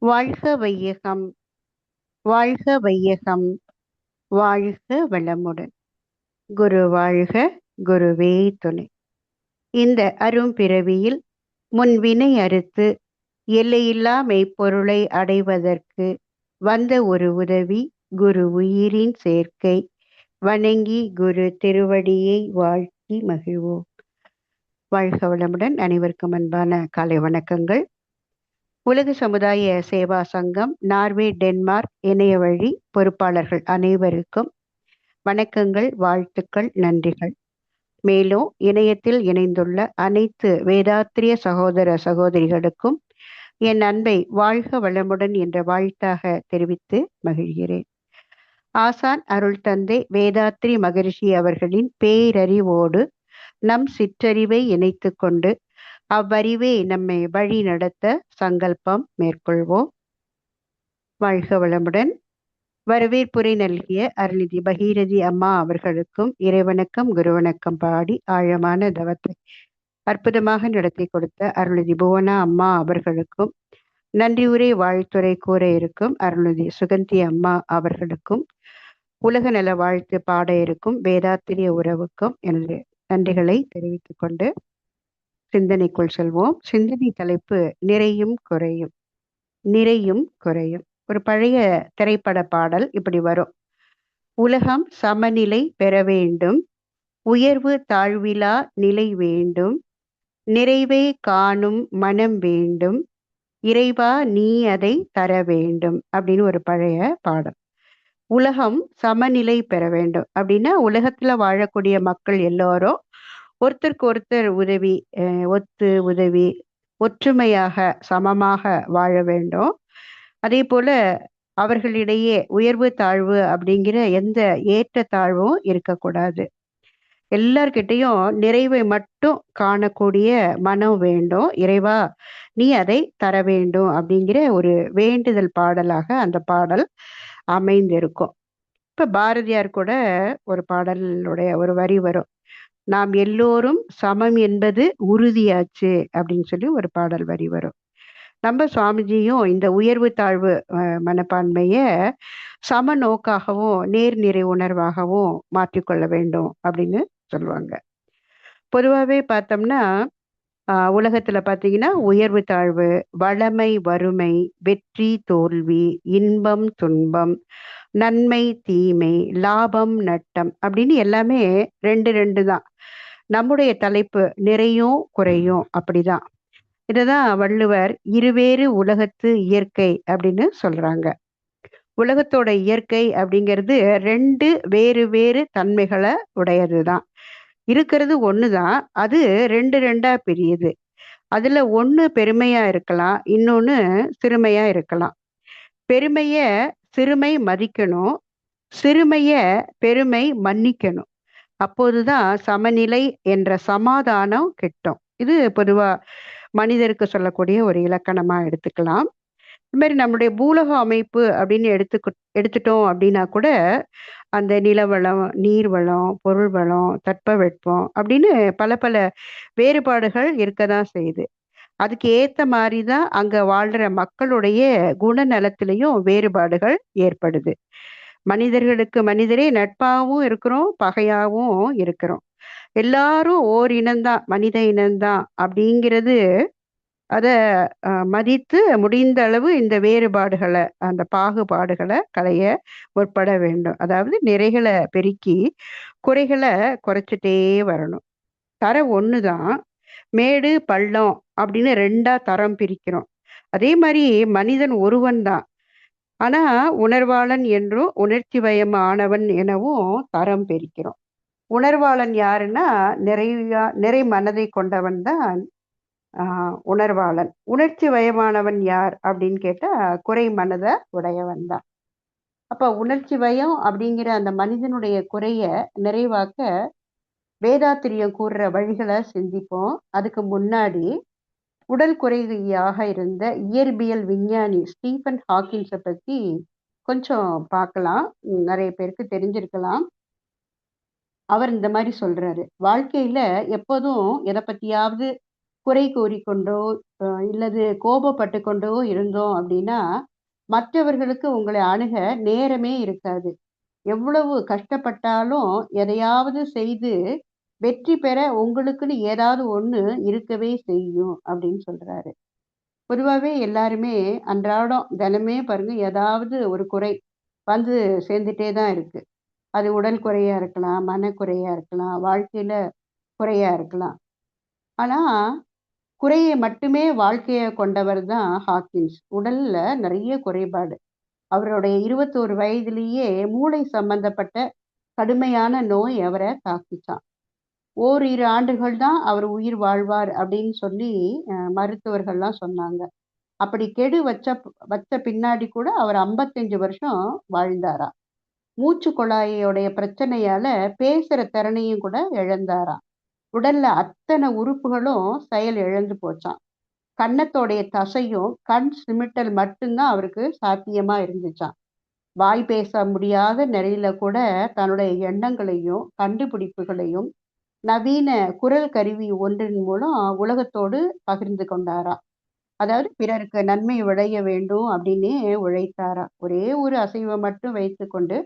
வாழ்க வையகம், வாழ்க வையகம், வாழ்க வளமுடன். குரு வாழ்க, குருவே துணை. இந்த அரும்பிறவியில் முன்வினை அறுத்து எல்லையில்லா மெய்ப்பொருளை அடைவதற்கு வந்த ஒரு உதவி குரு உயிரின் சேர்க்கை. வணங்கி குரு திருவடியை வாழ்த்தி மகிழ்வோம். வாழ்க வளமுடன். அனைவருக்கும் அன்பான காலை வணக்கங்கள். உலக சமுதாய சேவா சங்கம் நார்வே டென்மார்க் இணைய வழி பொறுப்பாளர்கள் அனைவருக்கும் வணக்கங்கள், வாழ்த்துக்கள், நன்றிகள். மேலும் இணையத்தில் இணைந்துள்ள அனைத்து வேதாத்திரிய சகோதர சகோதரிகளுக்கும் என் அன்பை வாழ்க வளமுடன் என்ற வாழ்த்தாக தெரிவித்து மகிழ்கிறேன். ஆசான் அருள் தந்தை வேதாத்ரி மகரிஷி அவர்களின் பேரறிவோடு நம் சிற்றறிவை இணைத்து கொண்டு அவ்வறிவே நம்மை வழி நடத்த சங்கல்பம் மேற்கொள்வோம். வாழ்க வளமுடன். வரவேற்புரை நல்கிய அருள்நிதி பகீரதி அம்மா அவர்களுக்கும் இறைவணக்கம், குருவணக்கம் பாடி ஆழமான தவத்தை அற்புதமாக நடத்தி கொடுத்த அருள்நிதி புவனா அம்மா அவர்களுக்கும், நன்றி உரை வாழ்த்துறை கூற இருக்கும் அருள்நிதி சுகந்தி அம்மா அவர்களுக்கும், உலக நல வாழ்த்து பாட இருக்கும் வேதாத்திரிய உறவுக்கும் எனது நன்றிகளை தெரிவித்துக் கொண்டு சிந்தனைக்குள் செல்வோம். சிந்தனை தலைப்பு நிறையும் குறையும். நிறையும் குறையும். ஒரு பழைய திரைப்பட பாடல் இப்படி வரும். உலகம் சமநிலை பெற வேண்டும், உயர்வு தாழ்விலா நிலை வேண்டும், நிறைவை காணும் மனம் வேண்டும், இறைவா நீ அதை தர வேண்டும் அப்படின்னு ஒரு பழைய பாடல். உலகம் சமநிலை பெற வேண்டும் அப்படின்னா உலகத்துல வாழக்கூடிய மக்கள் எல்லாரும் ஒருத்தருக்கு ஒருத்தர் உதவி, ஒத்து உதவி, ஒற்றுமையாக சமமாக வாழ வேண்டும். அதே போல அவர்களிடையே உயர்வு தாழ்வு அப்படிங்கிற எந்த ஏற்ற தாழ்வும் இருக்கக்கூடாது. எல்லார்கிட்டையும் நிறைவை மட்டும் காணக்கூடிய மனம் வேண்டும். இறைவா நீ அதை தர வேண்டும் அப்படிங்கிற ஒரு வேண்டுதல் பாடலாக அந்த பாடல் அமைந்திருக்கும். இப்ப பாரதியார் கூட ஒரு பாடலுடைய ஒரு வரி வரும். நாம் எல்லோரும் சமம் என்பது உறுதியாச்சு அப்படின்னு சொல்லி ஒரு பாடல் வரி வரும். நம்ம சுவாமிஜியும் இந்த உயர்வு தாழ்வு மனப்பான்மைய சம நோக்காகவும் நேர்நிறை உணர்வாகவும் மாற்றிக்கொள்ள வேண்டும் அப்படின்னு சொல்லுவாங்க. பொதுவாகவே பார்த்தோம்னா உலகத்துல பார்த்தீங்கன்னா உயர்வு தாழ்வு, வளமை வறுமை, வெற்றி தோல்வி, இன்பம் துன்பம், நன்மை தீமை, லாபம் நட்டம் அப்படின்னு எல்லாமே ரெண்டு ரெண்டு தான். நம்முடைய தலைப்பு நிறையும் குறையும். அப்படிதான். இததான் வள்ளுவர் இருவேறு உலகத்து இயற்கை அப்படின்னு சொல்றாங்க. உலகத்தோட இயற்கை அப்படிங்கிறது ரெண்டு வேறு வேறு தன்மைகளை உடையதுதான். இருக்கிறது ஒண்ணுதான், அது ரெண்டு ரெண்டா பிரியுது. அதுல ஒண்ணு பெருமையா இருக்கலாம், இன்னொன்னு சிறுமையா இருக்கலாம். பெருமைய சிறுமை மதிக்கணும், சிறுமைய பெருமை மன்னிக்கணும். அப்போதுதான் சமநிலை என்ற சமாதானம் கிட்டும். இது பொதுவா மனிதருக்கு சொல்லக்கூடிய ஒரு இலக்கணமா எடுத்துக்கலாம். இது மாதிரி நம்முடைய பூலக அமைப்பு அப்படின்னு எடுத்துட்டோம் அப்படின்னா கூட அந்த நிலவளம், நீர்வளம், பொருள் வளம், தட்பவெட்பம் அப்படின்னு பல பல வேறுபாடுகள் இருக்கதான் செய்யுது. அதுக்கு ஏத்த மாதிரிதான் அங்க வாழ்ற மக்களுடைய குணநலத்திலையும் வேறுபாடுகள் ஏற்படுது. மனிதர்களுக்கு மனிதரே நட்பாகவும் இருக்கிறோம், பகையாகவும் இருக்கிறோம். எல்லாரும் ஓர் இனம்தான், மனித இனம்தான் அப்படிங்கிறது அத மதித்து முடிந்த அளவு இந்த வேறுபாடுகளை, அந்த பாகுபாடுகளை களைய முற்பட வேண்டும். அதாவது நிறைகளை பெருக்கி குறைகளை குறைச்சிட்டே வரணும். தரம் ஒண்ணுதான், மேடு பள்ளம் அப்படின்னு ரெண்டா தரம் பிரிக்கிறோம். அதே மாதிரி மனிதன் ஒருவன் தான். ஆனா உணர்வாளன் என்றும் உணர்ச்சி வயமானவன் எனவும் தரம் பிரிக்கிறோம். உணர்வாளன் யாருன்னா நிறை மனதை கொண்டவன் தான் உணர்வாளன். உணர்ச்சி வயமானவன் யார் அப்படின்னு கேட்டா குறை மனதை உடையவன் தான். அப்ப உணர்ச்சி வயம் அப்படிங்கிற அந்த மனிதனுடைய குறைய நிறைவாக்க வேதாத்திரியம் கூறுற வழிகளை சிந்திப்போம். அதுக்கு முன்னாடி உடல் குறையாக இருந்த இயற்பியல் விஞ்ஞானி ஸ்டீஃபன் ஹாக்கின்ஸை பத்தி கொஞ்சம் பார்க்கலாம். நிறைய பேருக்கு தெரிஞ்சிருக்கலாம். அவர் இந்த மாதிரி சொல்றாரு. வாழ்க்கையில எப்போதும் எதை பத்தியாவது குறை கூறிக்கொண்டோ இல்லது கோபப்பட்டு கொண்டோ இருந்தோம் அப்படின்னா மற்றவர்களுக்கு உங்களை அணுக நேரமே இருக்காது. எவ்வளவு கஷ்டப்பட்டாலும் எதையாவது செய்து வெற்றி பெற உங்களுக்குன்னு ஏதாவது ஒண்ணு இருக்கவே செய்யும் அப்படின்னு சொல்றாரு. பொதுவாவே எல்லாருமே அன்றாடம் தினமே பாருங்க ஏதாவது ஒரு குறை வந்து சேர்ந்துட்டே தான் இருக்கு. அது உடல் குறையா இருக்கலாம், மனக்குறையா இருக்கலாம், வாழ்க்கையில குறையா இருக்கலாம். ஆனா, குறைய மட்டுமே வாழ்க்கைய கொண்டவர் தான் ஹாக்கின்ஸ். உடல்ல நிறைய குறைபாடு. அவருடைய 21 வயதிலேயே மூளை சம்பந்தப்பட்ட கடுமையான நோய் அவர தாக்கிச்சாம். ஓரிரு ஆண்டுகள் தான் அவர் உயிர் வாழ்வார் அப்படின்னு சொல்லி மருத்துவர்கள்லாம் சொன்னாங்க. அப்படி கெடு வச்ச பின்னாடி கூட அவர் 55 வருஷம் வாழ்ந்தாராம். மூச்சு குழாயோடைய பிரச்சனையால பேசுற திறனையும் கூட இழந்தாராம். உடல்ல அத்தனை உறுப்புகளும் செயல் இழந்து போச்சாம். கன்னத்தோடைய தசையும் கண் சிமிட்டல் மட்டும்தான் அவருக்கு சாத்தியமா இருந்துச்சாம். வாய் பேச முடியாத நிலையில கூட தன்னுடைய எண்ணங்களையும் கண்டுபிடிப்புகளையும் நவீன குரல் கருவி ஒன்றின் மூலம் உலகத்தோடு பகிர்ந்து கொண்டாராம். அதாவது பிறருக்கு நன்மை விளைய வேண்டும் அப்படின்னே உழைத்தாராம். ஒரே ஒரு அசைவம் மட்டும் வைத்துக்கொண்டு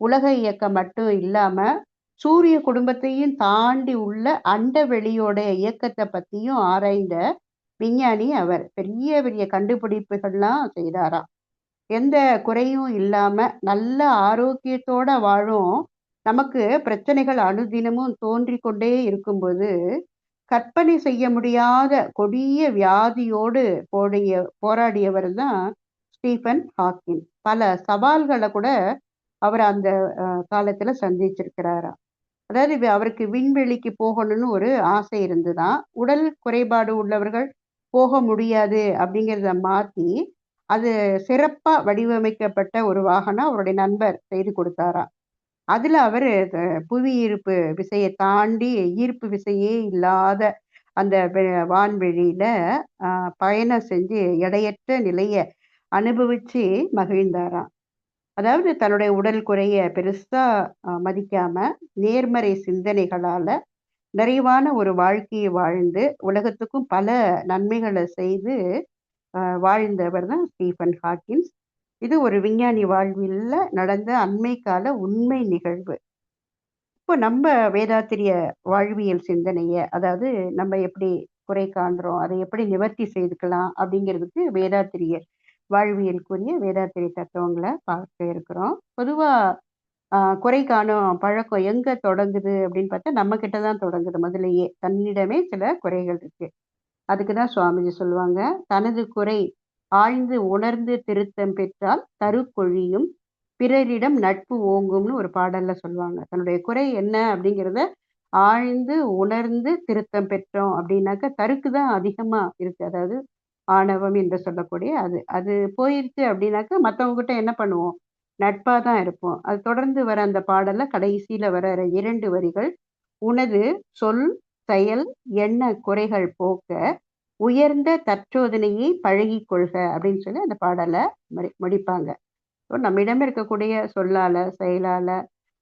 உலக இயக்கம் மட்டும் இல்லாம சூரிய குடும்பத்தையும் தாண்டி உள்ள அண்டவெளியோட இயக்கத்தை பத்தியும் ஆராய்ந்த விஞ்ஞானி அவர். பெரிய பெரிய கண்டுபிடிப்புகள்லாம் செய்தாராம். எந்த குறையும் இல்லாம நல்ல ஆரோக்கியத்தோட வாழும் நமக்கு பிரச்சனைகள் அனுதினமும் தோன்றிக் கொண்டே இருக்கும்போது கற்பனை செய்ய முடியாத கொடிய வியாதியோடு போராடியவர் தான் ஸ்டீஃபன் ஹாக்கின். பல சவால்களை கூட அவர் அந்த காலத்துல சந்திச்சிருக்கிறாராம். அதாவது அவருக்கு விண்வெளிக்கு போகணும்னு ஒரு ஆசை இருந்துதான். உடல் குறைபாடு உள்ளவர்கள் போக முடியாது அப்படிங்கிறத மாத்தி அது சிறப்பா வடிவமைக்கப்பட்ட ஒரு வாகனம் அவருடைய நண்பர் செய்து கொடுத்தாராம். அதுல அவரு புவி ஈர்ப்பு விசையை தாண்டி ஈர்ப்பு விசையே இல்லாத அந்த வான்வெளியில பயணம் செஞ்சு எடையற்ற நிலைய அனுபவிச்சு மகிழ்ந்தாராம். அதாவது தன்னுடைய உடல் குறைய பெருசா மதிக்காம நேர்மறை சிந்தனைகளால நிறைவான ஒரு வாழ்க்கையை வாழ்ந்து உலகத்துக்கும் பல நன்மைகளை செய்து வாழ்ந்தவர் தான் ஸ்டீஃபன் ஹாக்கின்ஸ். இது ஒரு விஞ்ஞானி வாழ்வில்ல நடந்த அண்மை கால உண்மை நிகழ்வு. இப்போ நம்ம வேதாத்திரிய வாழ்வியல் சிந்தனைய அதாவது நம்ம எப்படி குறை காண்றோம் அதை எப்படி நிவர்த்தி செய்துக்கலாம் அப்படிங்கிறதுக்கு வேதாத்திரிய வாழ்வியலுக்குரிய வேதாத்திரிய தத்துவங்களை பார்க்க இருக்கிறோம். பொதுவா குறை காணும் பழக்கம் எங்க தொடங்குது அப்படின்னு பார்த்தா நம்ம கிட்ட தான் தொடங்குது. முதலையே தன்னிடமே சில குறைகள் இருக்கு. அதுக்கு தான் சுவாமிஜி சொல்லுவாங்க, தனது குறை ஆழ்ந்து உணர்ந்து திருத்தம் பெற்றால் தருக்கொழியும் பிறரிடம் நட்பு ஓங்கும்னு ஒரு பாடல்ல சொல்லுவாங்க. தன்னுடைய குறை என்ன அப்படிங்கிறத ஆழ்ந்து உணர்ந்து திருத்தம் பெற்றோம் அப்படின்னாக்க தருக்கு தான் அதிகமா இருக்கு. அதாவது ஆணவம் என்று சொல்லக்கூடிய அது அது போயிருச்சு அப்படின்னாக்க மற்றவங்க கிட்ட என்ன பண்ணுவோம், நட்பா தான் இருப்போம். அது தொடர்ந்து வர அந்த பாடல்ல கடைசியில வர 2 வரிகள், உனது சொல் செயல் எண்ண குறைகள் போக்க உயர்ந்த தற்சோதனையை பழகி கொள்க அப்படின்னு சொல்லி அந்த பாடலை முடிப்பாங்க. நம்மிடம் இருக்கக்கூடிய சொல்லால செயலால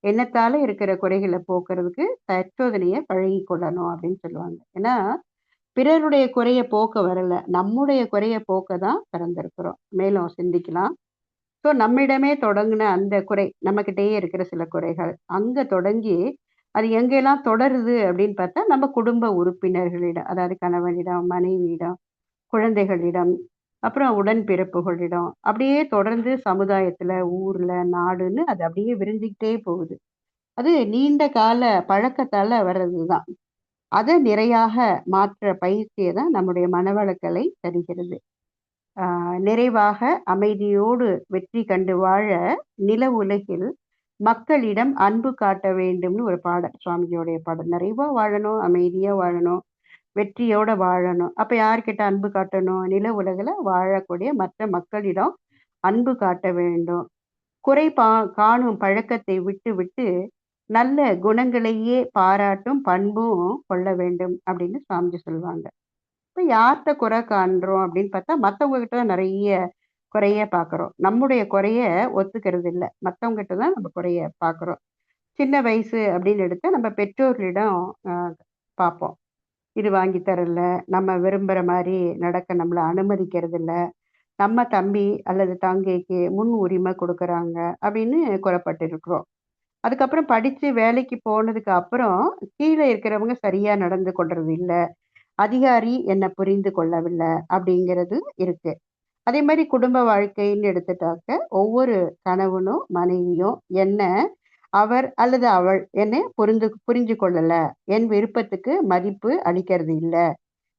எண்ணத்தால இருக்கிற குறைகளை போக்குறதுக்கு தற்சோதனையை பழகி கொள்ளணும் அப்படின்னு சொல்லுவாங்க. ஏன்னா பிறருடைய குறைய போக்க வரல, நம்முடைய குறைய போக்க தான் பிறந்திருக்கிறோம். மேலும் சிந்திக்கலாம். ஸோ நம்மிடமே தொடங்கின அந்த குறை நம்மக்கிட்டேயே இருக்கிற சில குறைகள் அங்க தொடங்கி அது எங்கெல்லாம் தொடருது அப்படின்னு பார்த்தா நம்ம குடும்ப உறுப்பினர்களிடம், அதாவது கணவனிடம், மனைவியிடம், குழந்தைகளிடம், அப்புறம் உடன்பிறப்புகளிடம், அப்படியே தொடர்ந்து சமுதாயத்துல, ஊர்ல, நாடுன்னு அது அப்படியே விரிஞ்சுக்கிட்டே போகுது. அது நீண்ட கால பழக்கத்தால வர்றதுதான். அதை நிறையாக மாற்ற பயிற்சியை தான் நம்முடைய மனவளக்கலை தருகிறது. நிறைவாக அமைதியோடு வெற்றி கண்டு வாழ நில உலகில் மக்களிடம் அன்பு காட்ட வேண்டும்னு ஒரு பாடல், சுவாமிஜியோடைய பாடல். நிறைவா வாழணும், அமைதியா வாழணும், வெற்றியோட வாழணும். அப்ப யார்கிட்ட அன்பு காட்டணும்? நில உலகில் வாழக்கூடிய மற்ற மக்களிடம் அன்பு காட்ட வேண்டும். குறை காணும் பழக்கத்தை விட்டு விட்டு நல்ல குணங்களையே பாராட்டும் பண்பும் கொள்ள வேண்டும் அப்படின்னு சுவாமிஜி சொல்லுவாங்க. இப்ப யார்கிட்ட குறை காண்றோம் அப்படின்னு பார்த்தா மற்றவங்க கிட்ட தான் நிறைய குறைய பார்க்குறோம். நம்முடைய குறைய ஒத்துக்கிறது இல்லை, மற்றவங்க கிட்ட தான் நம்ம குறைய பார்க்குறோம். சின்ன வயசு அப்படின்னு எடுத்தா நம்ம பெற்றோர்களிடம் பார்ப்போம். இது வாங்கி தரல, நம்ம விரும்புற மாரி நடக்க நம்மள அனுமதிக்கிறதில்ல, நம்ம தம்பி அல்லது தங்கைக்கு முன் உரிமை குடுக்குறாங்க அப்படின்னு கூறப்பட்டிருக்கிறோம். அதுக்கப்புறம் படிச்சு வேலைக்கு போனதுக்கு அப்புறம், கீழ இருக்கிறவங்க சரியா நடந்து கொள்றது இல்ல. அதிகாரி என்ன புரிந்து கொள்ளவில்லை அப்படிங்கிறது இருக்கு. அதே மாரி குடும்ப வாழ்க்கைன்னு எடுத்துட்டாக்க, ஒவ்வொரு கணவனும், மனைவியும் என்ன அவர் அல்லது அவள் என்னை புரிஞ்சு கொள்ளல. என் விருப்பத்துக்கு மதிப்பு அளிக்கிறது இல்ல.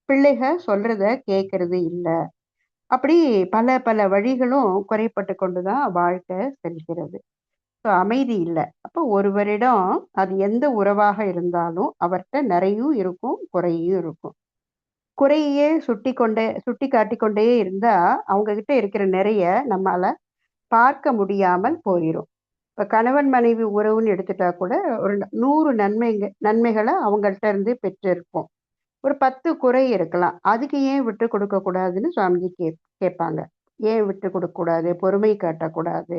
பிள்ளைக சொல்றத கேட்கறது இல்ல. அப்படி பல பல வழிகளும் குறைபட்டு கொண்டு தான் வாழ்க்கை செல்கிறது. ஸோ அமைதி இல்ல. அப்போ ஒருவரிடம் அது எந்த உறவாக இருந்தாலும், அவர்ட்ட நிறையும் இருக்கும், குறையும் இருக்கும். குறையே சுட்டிக்காட்டிக் கொண்டே இருந்தா, அவங்க கிட்ட இருக்கிற நிறைய நம்மால பார்க்க முடியாமல் போயிரும். இப்ப கணவன் மனைவி உறவுன்னு எடுத்துட்டா கூட, ஒரு 100 நன்மைகள அவங்கள்ட்ட இருந்து பெற்றிருப்போம். ஒரு 10 குறை இருக்கலாம். அதுக்கு ஏன் விட்டுக் கொடுக்கக் கூடாதுன்னு சுவாமிஜி கேட்பாங்க. ஏன் விட்டுக் கொடுக்கக் கூடாது? பொறுமை காட்டக்கூடாது?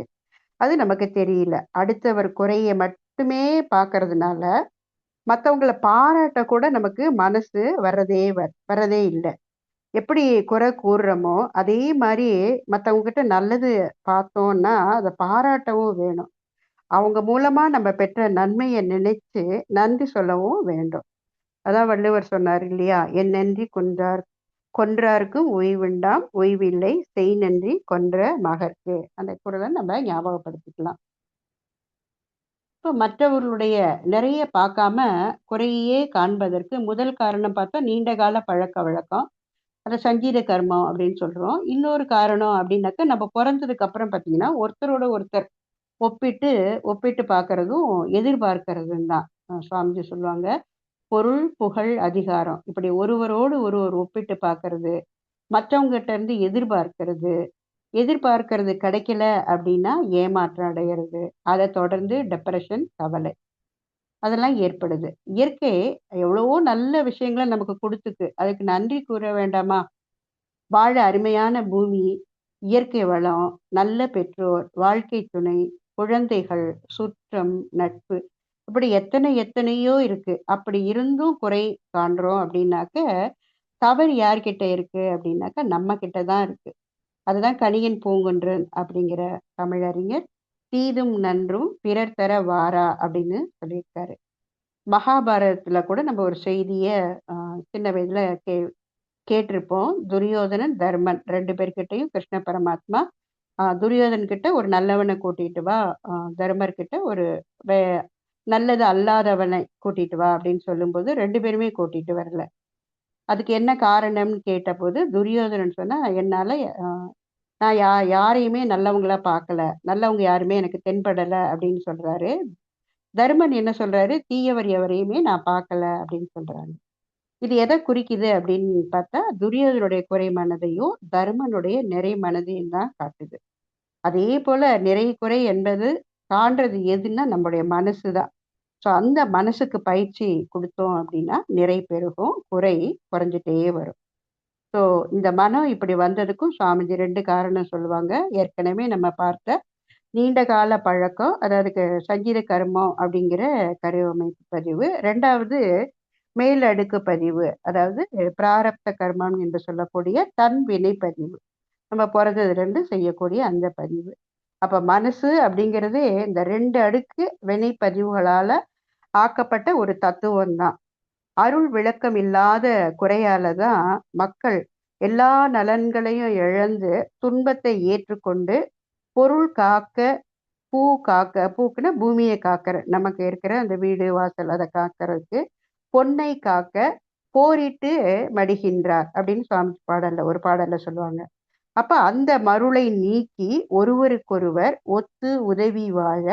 அது நமக்கு தெரியல. அடுத்தவர் குறைய மட்டுமே பார்க்கறதுனால, மத்தவங்கள பாராட்ட கூட நமக்கு மனசு வர்றதே இல்ல. எப்படி குறை கூறுறோமோ, அதே மாரி மத்தவங்க கிட்ட நல்லது பார்த்தோம்னா, அத பாராட்டவும் வேணும். அவங்க மூலமா நம்ம பெற்ற நன்மைய நினைச்சு நன்றி சொல்லவும் வேண்டும். அதான் வள்ளுவர் சொன்னார் இல்லையா? "என் நன்றி கொன்றார்க்கும் உய்வுண்டாம் உய்வில்லை செய் நன்றி கொன்ற மகற்கு." அந்த குறள நம்ம ஞாபகப்படுத்திக்கலாம். இப்ப மற்றவர்களுடைய நிறைய பார்க்காம குறையே காண்பதற்கு முதல் காரணம் பார்த்தா நீண்ட கால பழக்கவழக்கம். அத சஞ்சீத கர்மம் அப்படின்னு சொல்றோம். இன்னொரு காரணம் அப்படின்னாக்கா, நம்ம பொறந்ததுக்கு அப்புறம் பார்த்தீங்கன்னா, ஒருத்தரோட ஒருத்தர் ஒப்பிட்டு ஒப்பிட்டு பார்க்கறதும், எதிர்பார்க்கிறதும் தான். சுவாமிஜி சொல்லுவாங்க, பொருள், புகழ், அதிகாரம் இப்படி ஒருவரோடு ஒருவர் ஒப்பிட்டு பார்க்கறது, மற்றவங்ககிட்ட இருந்து எதிர்பார்க்கிறது, எதிர்பார்க்கிறது கிடைக்கல அப்படின்னா ஏமாற்றம் அடையறது, அத தொடர்ந்து டிப்ரஷன், கவலை அதெல்லாம் ஏற்படுது. இயற்கை எவ்வளவோ நல்ல விஷயங்கள நமக்கு குடுத்துருக்கு. அதுக்கு நன்றி கூற வேண்டாமா? வாழ அருமையான பூமி, இயற்கை வளம், நல்ல பெற்றோர், வாழ்க்கை துணை, குழந்தைகள், சுற்றம், நட்பு இப்படி எத்தனையோ இருக்கு. அப்படி இருந்தும் குறை காண்றோம் அப்படின்னாக்க, தவறு யார்கிட்ட இருக்கு அப்படின்னாக்கா, நம்ம கிட்ட தான் இருக்கு. அதுதான் கணியன் பூங்குன்றன் அப்படிங்கிற தமிழறிஞர், "தீதும் நன்றும் பிறர் தர வாரா" அப்படின்னு சொல்லியிருக்காரு. மகாபாரதத்துல கூட நம்ம ஒரு செய்திய அ சின்ன வயதுல கேட்டிருப்போம். துரியோதனன், தர்மன் 2 பேர்கிட்டயும் கிருஷ்ண பரமாத்மா, துரியோதன் கிட்ட ஒரு நல்லவன கூட்டிட்டு வா, தர்மர் கிட்ட ஒரு வே நல்லது அல்லாதவனை கூட்டிட்டு வா அப்படின்னு சொல்லும்போது 2 பேருமே கூட்டிட்டு வரல. அதுக்கு என்ன காரணம்னு கேட்டபோது, துரியோதனன் சொன்னா, "என்னால அ நான் யாரையுமே நல்லவங்களா பார்க்கல. நல்லவங்க யாருமே எனக்கு தென்படல" அப்படின்னு சொல்றாரு. தருமன் என்ன சொல்றாரு, "தீயவர் எவரையுமே நான் பார்க்கல" அப்படின்னு சொல்றாங்க. இது எத குறிக்குது அப்படின்னு பார்த்தா, துரியோதனுடைய குறை மனதையும், தருமனுடைய நிறை மனதையும் தான் காட்டுது. அதே போல நிறை, குறை என்பது காண்றது எதுன்னா நம்முடைய மனசு தான். ஸோ அந்த மனசுக்கு பயிற்சி குடுத்தோம் அப்படின்னா, நிறை பெருகும், குறை குறைஞ்சுட்டே வரும். ஸோ இந்த மனம் இப்படி வந்ததுக்கும் சுவாமிஜி 2 காரணம் சொல்லுவாங்க. ஏற்கனவே நம்ம பார்த்த நீண்ட கால பழக்கம், அதாவது சங்கீத கர்மம் அப்படிங்கிற கருவமைப்பு பதிவு. 2வது மேல் அடுக்கு பதிவு. அதாவது பிராரப்த கர்மம் என்று சொல்லக்கூடிய தன் வினை பதிவு. நம்ம பொறந்ததிலிருந்து செய்யக்கூடிய அந்த பதிவு. அப்ப மனசு அப்படிங்கிறதே இந்த 2 அடுக்கு வினை பதிவுகளால ஆக்கப்பட்ட ஒரு தத்துவம் தான். அருள் விளக்கம் இல்லாத குறையால தான் மக்கள் எல்லா நலன்களையும் இழந்து துன்பத்தை ஏற்றுக்கொண்டு பொருள் காக்க, பூ காக்க, பூக்குன்னா பூமியை காக்கிற நமக்கு இருக்கிற அந்த வீடு வாசல் அதை காக்கிறதுக்கு, பொன்னை காக்க போரிட்டு மடிகின்றார் அப்படின்னு சுவாமி ஒரு பாடல்ல சொல்லுவாங்க. அப்ப அந்த மருளை நீக்கி ஒருவருக்கொருவர் ஒத்து உதவி வாழ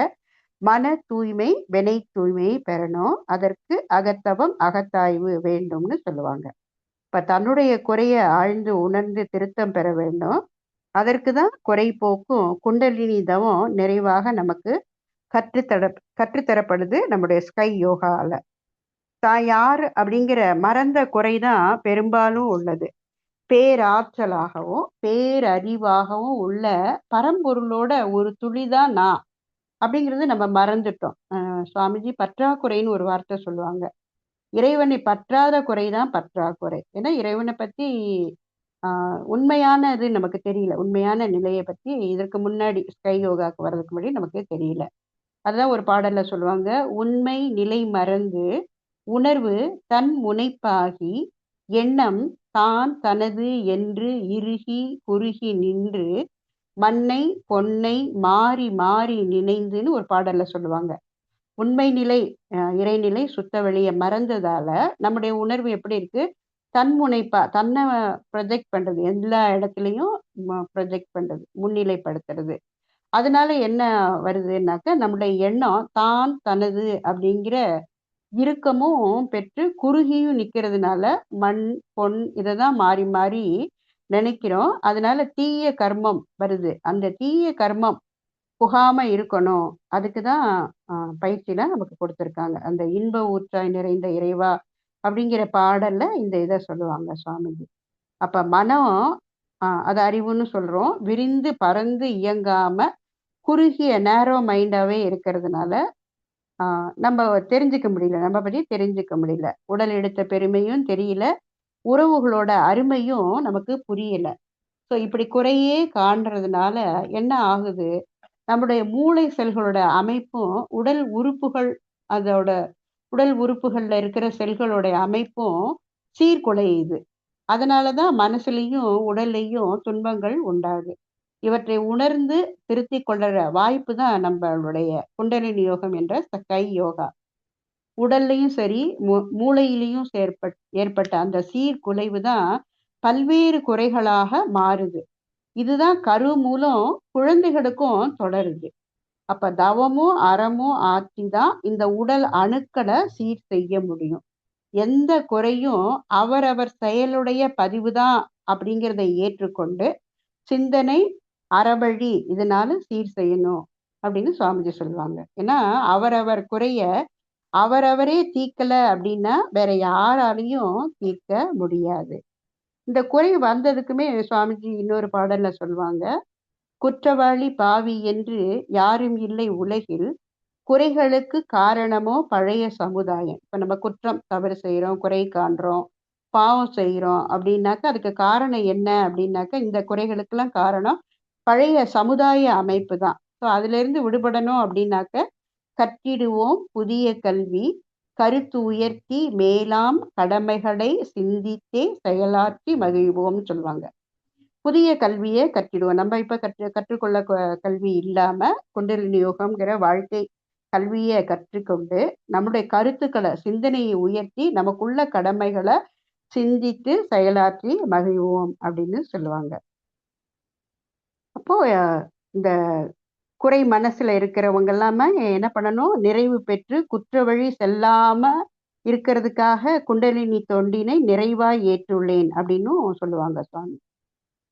மன தூய்மை, வினை தூய்மையை பெறணும். அதற்கு அகத்தவம், அகத்தாய்வு வேண்டும்னு சொல்லுவாங்க. இப்ப தன்னுடைய குறைய ஆழ்ந்து உணர்ந்து திருத்தம் பெற வேண்டும். அதற்கு தான் குறை போக்கும் குண்டலினி தவம் நிறைவாக நமக்கு கற்றுத்தர கற்றுத்தரப்படுது நம்முடைய ஸ்கை யோகால. தான் யார் அப்படிங்கிற மறந்த குறைதான் பெரும்பாலும் உள்ளது. பேராற்றலாகவும், பேரறிவாகவும் உள்ள பரம்பொருளோட ஒரு துளிதான் நான். அப்படிங்கிறது நம்ம மறந்துட்டோம். சுவாமிஜி பற்றாக்குறைன்னு ஒரு வார்த்தை சொல்லுவாங்க. இறைவனை பற்றாத குறைதான் பற்றாக்குறை. ஏன்னா இறைவனை பத்தி உண்மையானது நமக்கு தெரியல. உண்மையான நிலைய பத்தி இதற்கு முன்னாடி ஸ்கை யோகாக்கு வர்றதுக்கு முன்னாடி நமக்கு தெரியல. அதுதான் ஒரு பாடல்ல சொல்லுவாங்க. "உண்மை நிலை மறந்து உணர்வு தன் முனைப்பாகி எண்ணம் தான் தனது என்று இறுகி குறுகி நின்று மண்ணை பொன்னை மாறி மாறி நினைந்துன்னு" ஒரு பாடல்ல சொல்லுவாங்க. உண்மை நிலை இறைநிலை சுத்த வெளிய மறந்ததால நம்முடைய உணர்வு எப்படி இருக்கு? தன்முனைப்பா தன்னை ப்ரொஜெக்ட் பண்றது. எல்லா இடத்துலயும் ப்ரொஜெக்ட் பண்றது. முன்னிலைப்படுத்துறது. அதனால என்ன வருதுன்னாக்க, நம்முடைய எண்ணம் தான், தனது அப்படிங்கிற இறுக்கமும் பெற்று குறுகியும் நிக்கிறதுனால, மண், பொன் இததான் மாறி மாறி நினைக்கிறோம். அதனால தீய கர்மம் வருது. அந்த தீய கர்மம் புகாம இருக்கணும். அதுக்கு தான் பயிற்சிலாம் நமக்கு குடுத்துருக்காங்க. அந்த "இன்ப ஊற்றாய் நிறைந்த இறைவா" அப்படிங்கிற பாடல்ல இந்த இத சொல்லுவாங்க சுவாமிஜி. அப்ப மனம் அது அறிவுன்னு சொல்றோம். விரிந்து பரந்து இயங்காம குறுகிய நேரோ மைண்டாவே இருக்கிறதுனால, ஆ நம்ம தெரிஞ்சுக்க முடியல. நம்ம பத்தி தெரிஞ்சுக்க முடியல. உடல் எடுத்த பெருமையும் தெரியல. உறவுகளோட அருமையும் நமக்கு புரியல. ஸோ இப்படி குறையே காண்றதுனால என்ன ஆகுது? நம்முடைய மூளை செல்களோட அமைப்பும், உடல் உறுப்புகள் அதோட உடல் உறுப்புகள்ல இருக்கிற செல்களுடைய அமைப்பும் சீர்குலையுது. அதனால தான் மனசுலயும், உடல்லயும் துன்பங்கள் உண்டாகுது. இவற்றை உணர்ந்து திருத்திக் கொள்ற வாய்ப்பு தான் நம்மளுடைய குண்டலினி யோகம் என்ற ஸ்கை யோகா. உடல்லயும் சரி, மூளையிலயும் ஏற்பட்ட அந்த சீர்குலைவு தான் பல்வேறு குறைகளாக மாறுது. இதுதான் கரு மூலம் குழந்தைகளுக்கும் தொடருது. அப்ப தவமும், அறமும் ஆற்றி தான் இந்த உடல் அணுக்கள சீர் செய்ய முடியும். எந்த குறையும் அவரவர் செயலுடைய பதிவுதான் அப்படிங்கிறத ஏற்றுக்கொண்டு, சிந்தனை, அறவழி இதனால சீர் செய்யணும் அப்படின்னு சுவாமிஜி சொல்லுவாங்க. ஏன்னா, அவரவர் குறைய அவரவரே தீர்க்கல அப்படின்னா, வேற யாராலயும் தீர்க்க முடியாது. இந்த குறை வந்ததுக்குமே சுவாமிஜி இன்னொரு பாடல்ல சொல்லுவாங்க. "குற்றவாளி பாவி என்று யாரும் இல்லை உலகில், குறைகளுக்கு காரணமோ பழைய சமுதாயம்." இப்ப நம்ம குற்றம், தவறு செய்றோம், குறை காண்றோம், பாவம் செய்றோம் அப்படின்னாக்க, அதுக்கு காரணம் என்ன அப்படின்னாக்க, இந்த குறைகளுக்கெல்லாம் காரணம் பழைய சமுதாய அமைப்பு தான். ஸோ அதிலிருந்து விடுபடணும் அப்படின்னாக்க, கற்றிடுவோம் புதிய கல்வி, கருத்து உயர்த்தி மேலாம் கடமைகளை சிந்தித்தே செயலாற்றி மகிழ்வோம்னு சொல்லுவாங்க. புதிய கல்விய கற்றிடுவோம். நம்ம இப்ப கற்றுக்கொள்ள கல்வி இல்லாம, குண்டலினி யோகம்ங்கிற வாழ்க்கை கல்விய கற்றுக்கொண்டு, நம்முடைய கருத்துக்கள, சிந்தனையை உயர்த்தி, நமக்குள்ள கடமைகள சிந்தித்து செயலாற்றி மகிழ்வோம் அப்படின்னு சொல்லுவாங்க. அப்போ இந்த குறை மனசுல இருக்கிறவங்க எல்லாமே என்ன பண்ணணும்? நிறைவு பெற்று குற்ற வழி செல்லாம இருக்கிறதுக்காக குண்டலினி தொண்டினை நிறைவாய் ஏற்றுள்ளேன் அப்படின்னும் சொல்லுவாங்க சுவாமி.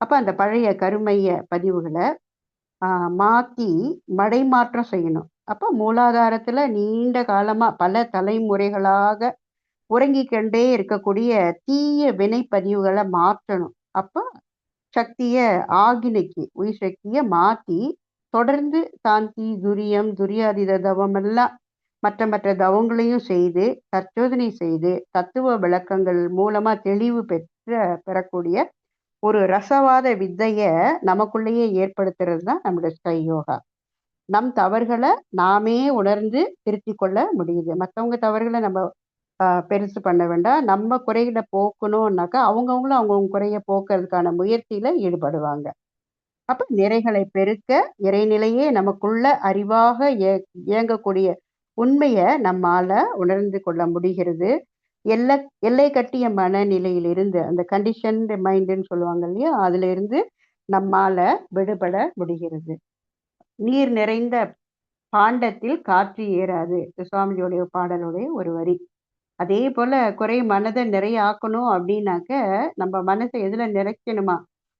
அப்ப அந்த பழைய கருமைய பதிவுகள மாத்தி மடைமாற்றம் செய்யணும். அப்ப மூலாதாரத்துல நீண்ட காலமா பல தலைமுறைகளாக உறங்கிக் கொண்டே இருக்கக்கூடிய தீய வினைப்பதிவுகள மாற்றணும். அப்ப சக்திய ஆக்கினைக்கு உயிர் சக்திய மாத்தி தொடர்ந்து சாந்தி, துரியம், துரியாதீத தவம் எல்லாம் மற்ற மற்ற தவங்களையும் செய்து, தற்சோதனை செய்து, தத்துவ விளக்கங்கள் மூலமா தெளிவு பெறக்கூடிய ஒரு ரசவாத வித்தைய நமக்குள்ளேயே ஏற்படுத்துறது தான் நம்முடைய ஸ்கை யோகா. நம் தவறுகள நாமே உணர்ந்து திருத்திக் கொள்ள முடியுது. மத்தவங்க தவறுகள நம்ம பெருசு பண்ண வேண்டாம். நம்ம குறைகள போக்கணும்னாக்கா, அவங்கவங்களும் அவங்கவங்க குறைய போக்குறதுக்கான முயற்சியில ஈடுபடுவாங்க. அப்ப நிறைகளை பெருக்க இறைநிலையே நமக்குள்ள அறிவாக இயங்கக்கூடிய உண்மைய நம்மால உணர்ந்து கொள்ள முடிகிறது. எல்ல எல்லை கட்டிய மனநிலையிலிருந்து அந்த கண்டிஷன்டு மைண்டுன்னு சொல்லுவாங்க இல்லையா? அதுல இருந்து நம்மால விடுபட முடிகிறது. "நீர் நிறைந்த பாண்டத்தில் காற்று ஏறாது" சுவாமிஜியோடைய பாடலுடைய ஒரு வரி. அதே போல குறை மனத நிறைய ஆக்கணும் அப்படின்னாக்க, நம்ம மனச எதுல நிறைக்கணுமா?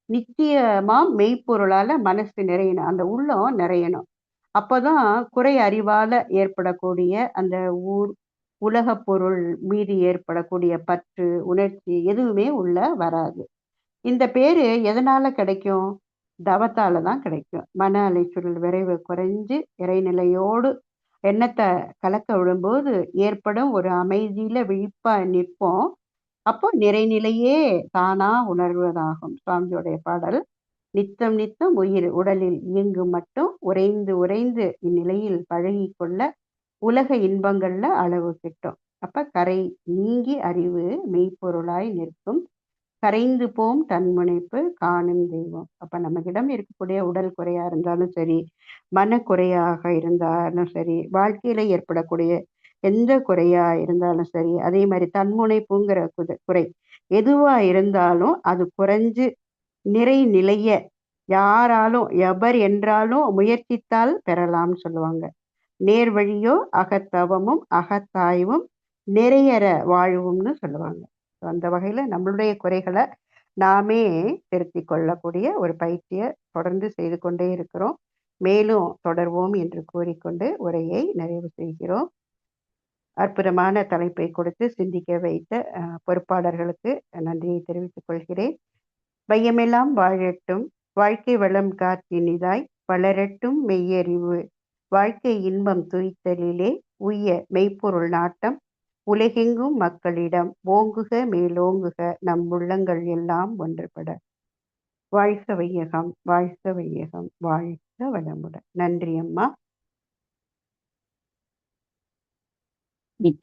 நித்தியமா மெய்ப்பொருளால மனசு நிறையணும். அந்த உள்ளம் நிறையணும். அப்பதான் குறை அறிவால ஏற்படக்கூடிய அந்த உலகப் பொருள் மீது ஏற்படக்கூடிய பற்று, உணர்ச்சி எதுவுமே உள்ள வராது. இந்த பேரு எதனால கிடைக்கும்? தவத்தால தான் கிடைக்கும். மன அலைச்சல் விரைவு குறைஞ்சு இறைநிலையோடு எண்ணத்த கலக்க விடும்போது ஏற்படும் ஒரு அமைதியில விழிப்பா நிற்போம். அப்போ நிறைநிலையே தானா உணர்வதாகும். சுவாமியோடைய பாடல். நித்தம் நித்தம் உயிர் உடலில் இயங்கும் மட்டும் உறைந்து உறைந்து இந்நிலையில் பழகிக் கொள்ள உலக இன்பங்கள்ல அளவு கிட்டும். அப்ப கரை நீங்கி அறிவு மெய்ப்பொருளாய் நிற்கும். கரைந்து போம் தன்முனைப்பு காணும் தெய்வம். அப்ப நம்மகிடம் இருக்கக்கூடிய உடல் குறையா இருந்தாலும் சரி, மனக்குறையாக இருந்தாலும் சரி, வாழ்க்கையில ஏற்படக்கூடிய எந்த குறையா இருந்தாலும் சரி, அதே மாதிரி தன்முனைப்புங்கிற குறை எதுவா இருந்தாலும் அது குறைஞ்சு நிறை நிலைய யாராலும் எவர் என்றாலும் முயற்சித்தால் பெறலாம்னு சொல்லுவாங்க. நேர்வழியோ அகத்தவமும் அகத்தாய்வும் நிறையற வாழ்வும்னு சொல்லுவாங்க. அந்த வகையில நம்மளுடைய குறைகளை நாமே திருத்திக் கொள்ளக்கூடிய ஒரு பயிற்சியை தொடர்ந்து செய்து கொண்டே இருக்கிறோம். மேலும் தொடர்வோம் என்று கூறிக்கொண்டு உரையை நிறைவு செய்கிறோம். அற்புதமான தலைப்பை கொடுத்து சிந்திக்க வைத்த பொறுப்பாளர்களுக்கு நன்றியை தெரிவித்துக் கொள்கிறேன். வையமெல்லாம் வாழட்டும், வாழ்க்கை வளம் காத்தினிதாய் வளரட்டும் மெய்யறிவு, வாழ்க்கை இன்பம் துய்த்தலிலே உய்ய மெய்ப்பொருள் நாட்டம், உலகெங்கும் மக்களிடம் ஓங்குக மேலோங்குக நம் உள்ளங்கள் எல்லாம் ஒன்றுபட. வாழ்க வையகம், வாழ்க வையகம், வாழ்க வளமுடன். நன்றி அம்மா. மிக்க